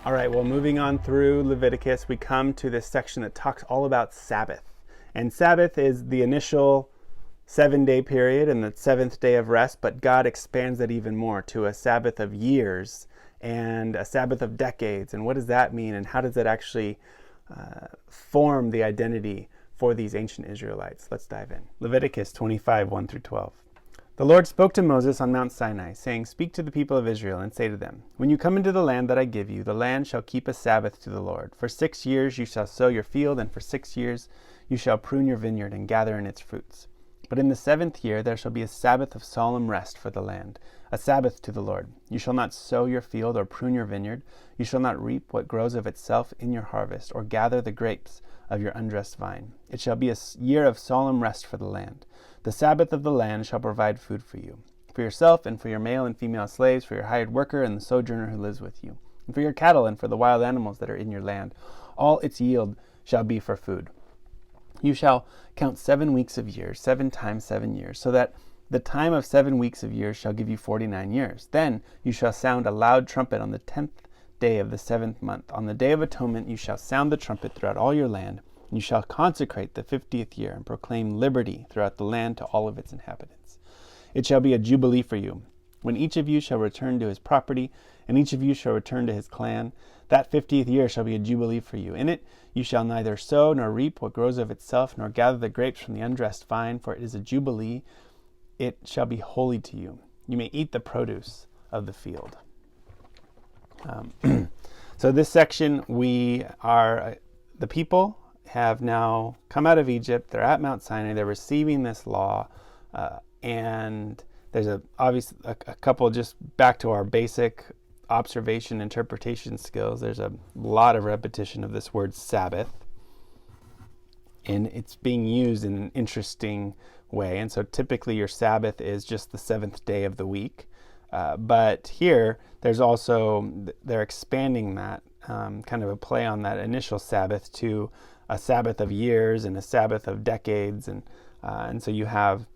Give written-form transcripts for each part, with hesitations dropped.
All right, well, moving on through Leviticus, we come to this section that talks all about Sabbath. And Sabbath is the initial 7-day period and the seventh day of rest, but God expands it even more to a Sabbath of years and a Sabbath of decades. And what does that mean? And how does it actually form the identity for these ancient Israelites? Let's dive in. Leviticus 25, 1 through 12. The Lord spoke to Moses on Mount Sinai, saying, "Speak to the people of Israel and say to them, when you come into the land that I give you, the land shall keep a Sabbath to the Lord. For 6 years you shall sow your field, and for 6 years you shall prune your vineyard and gather in its fruits. But in the 7th year there shall be a Sabbath of solemn rest for the land, a Sabbath to the Lord. You shall not sow your field or prune your vineyard. You shall not reap what grows of itself in your harvest, or gather the grapes of your undressed vine. It shall be a year of solemn rest for the land. The Sabbath of the land shall provide food for you, for yourself and for your male and female slaves, for your hired worker and the sojourner who lives with you, and for your cattle and for the wild animals that are in your land. All its yield shall be for food. You shall count 7 weeks of years, 7 times 7 years, so that the time of 7 weeks of years shall give you 49 years. Then you shall sound a loud trumpet on the 10th day of the 7th month. On the Day of Atonement you shall sound the trumpet throughout all your land. You shall consecrate the 50th year and proclaim liberty throughout the land to all of its inhabitants. It shall be a jubilee for you, when each of you shall return to his property, and each of you shall return to his clan. That 50th year shall be a jubilee for you. In it you shall neither sow nor reap what grows of itself, nor gather the grapes from the undressed vine, for it is a jubilee. It shall be holy to you. You may eat the produce of the field." So this section, the people have now come out of Egypt. They're at Mount Sinai. They're receiving this law, and there's a couple, just back to our basic observation interpretation skills. There's a lot of repetition of this word Sabbath, and it's being used in an interesting way. And so typically your Sabbath is just the 7th day of the week, but here they're expanding that, kind of a play on that initial Sabbath to a Sabbath of years and a Sabbath of decades, and so you have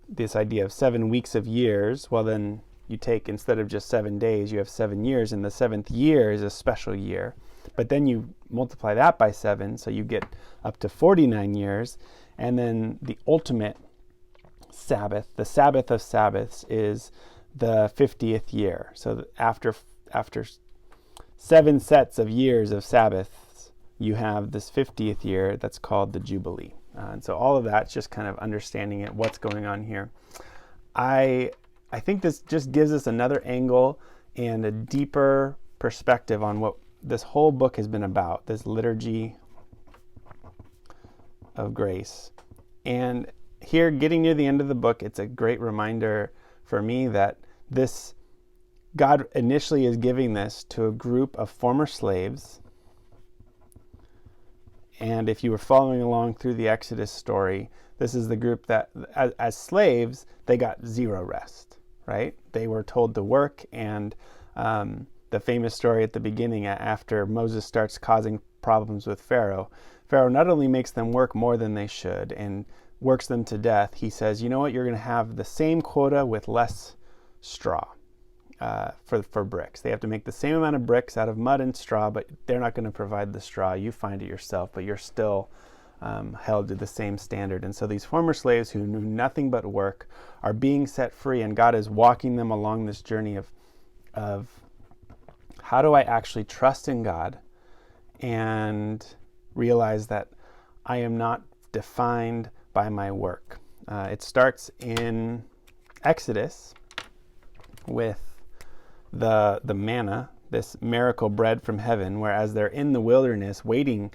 this idea of 7 weeks of years. Well, then you take, instead of just 7 days, you have 7 years, and the 7th year is a special year. But then you multiply that by 7, so you get up to 49 years, and then the ultimate Sabbath, the Sabbath of Sabbaths, is the 50th year. So after 7 sets of years of Sabbaths, you have this 50th year that's called the Jubilee. And so all of that's just kind of understanding it, what's going on here. I think this just gives us another angle and a deeper perspective on what this whole book has been about, this liturgy of grace. And here, getting near the end of the book, it's a great reminder for me that God initially is giving this to a group of former slaves. And if you were following along through the Exodus story, this is the group that, as slaves, they got zero rest, right? They were told to work, and the famous story at the beginning, after Moses starts causing problems with Pharaoh not only makes them work more than they should and works them to death, he says, you know what, you're going to have the same quota with less straw. For bricks. They have to make the same amount of bricks out of mud and straw, but they're not going to provide the straw. You find it yourself, but you're still held to the same standard. And so these former slaves who knew nothing but work are being set free, and God is walking them along this journey of how do I actually trust in God and realize that I am not defined by my work. It starts in Exodus with the manna, this miracle bread from heaven, whereas they're in the wilderness waiting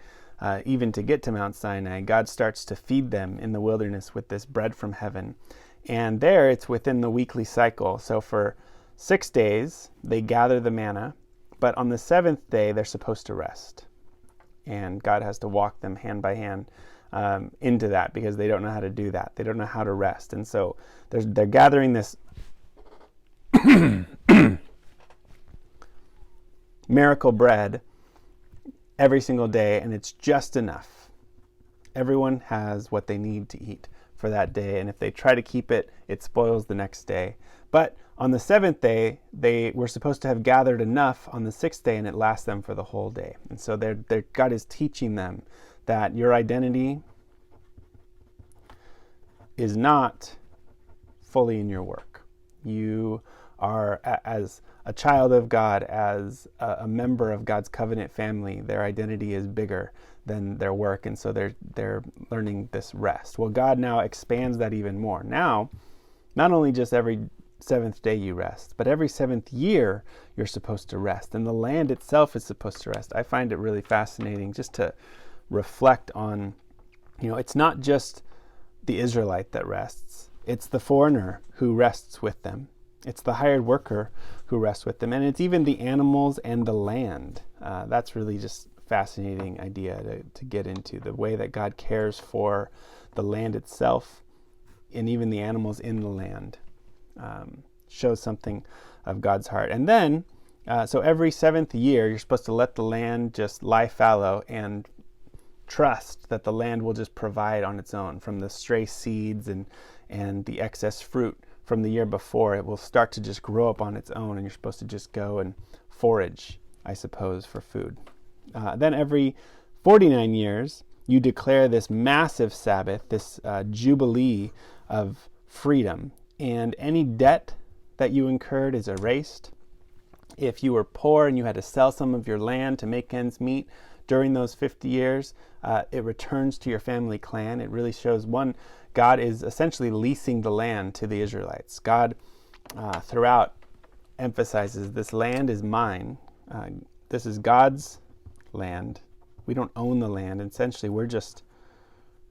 even to get to Mount Sinai, God starts to feed them in the wilderness with this bread from heaven. And there it's within the weekly cycle. So for 6 days they gather the manna, but on the 7th day they're supposed to rest. And God has to walk them hand by hand into that, because they don't know how to do that. They don't know how to rest. And so they're gathering this miracle bread every single day, and it's just enough. Everyone has what they need to eat for that day. And if they try to keep it, it spoils the next day. But on the seventh day, they were supposed to have gathered enough on the sixth day, and it lasts them for the whole day. And so God is teaching them that your identity is not fully in your work. You are, as a child of God, as a member of God's covenant family, their identity is bigger than their work, and so they're learning this rest. Well, God now expands that even more. Now, not only just every seventh day you rest, but every seventh year you're supposed to rest, and the land itself is supposed to rest. I find it really fascinating just to reflect on, it's not just the Israelite that rests. It's the foreigner who rests with them. It's the hired worker who rests with them. And it's even the animals and the land. That's really just a fascinating idea to get into, the way that God cares for the land itself and even the animals in the land. Shows something of God's heart. And then, so every seventh year, you're supposed to let the land just lie fallow and trust that the land will just provide on its own. From the stray seeds and the excess fruit from the year before, it will start to just grow up on its own, and you're supposed to just go and forage, I suppose, for food. Then every 49 years, you declare this massive Sabbath, this jubilee of freedom, and any debt that you incurred is erased. If you were poor and you had to sell some of your land to make ends meet during those 50 years, it returns to your family clan. It really shows, one, God is essentially leasing the land to the Israelites. God, throughout, emphasizes this land is mine. This is God's land. We don't own the land. Essentially, we're just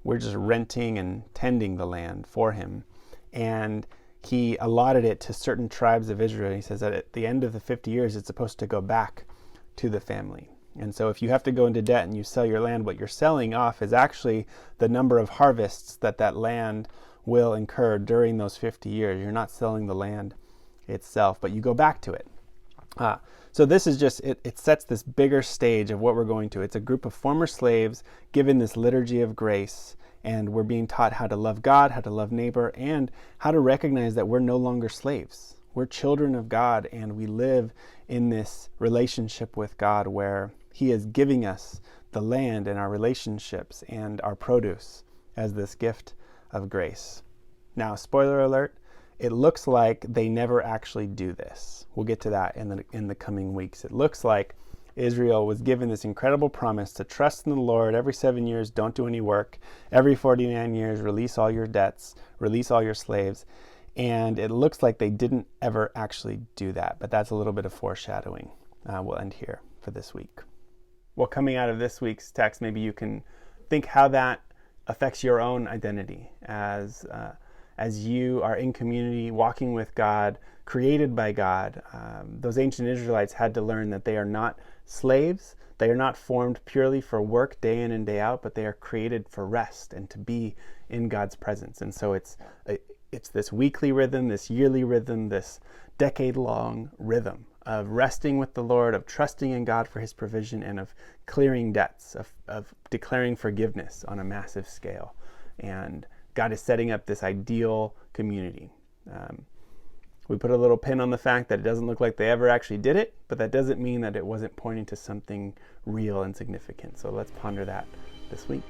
renting and tending the land for him. And he allotted it to certain tribes of Israel. He says that at the end of the 50 years, it's supposed to go back to the family. And so if you have to go into debt and you sell your land, what you're selling off is actually the number of harvests that land will incur during those 50 years. You're not selling the land itself, but you go back to it. So this is just, it sets this bigger stage of what we're going to. It's a group of former slaves given this liturgy of grace, and we're being taught how to love God, how to love neighbor, and how to recognize that we're no longer slaves. We're children of God, and we live in this relationship with God where he is giving us the land and our relationships and our produce as this gift of grace. Now, spoiler alert, it looks like they never actually do this. We'll get to that in the coming weeks. It looks like Israel was given this incredible promise to trust in the Lord. Every 7 years, don't do any work. Every 49 years, release all your debts, release all your slaves. And it looks like they didn't ever actually do that, but that's a little bit of foreshadowing. We'll end here for this week. Well, coming out of this week's text, maybe you can think how that affects your own identity as you are in community, walking with God, created by God. Those ancient Israelites had to learn that they are not slaves. They are not formed purely for work day in and day out, but they are created for rest and to be in God's presence. And so it's this weekly rhythm, this yearly rhythm, this decade-long rhythm of resting with the Lord, of trusting in God for his provision, and of clearing debts, of declaring forgiveness on a massive scale. And God is setting up this ideal community. We put a little pin on the fact that it doesn't look like they ever actually did it, but that doesn't mean that it wasn't pointing to something real and significant. So let's ponder that this week.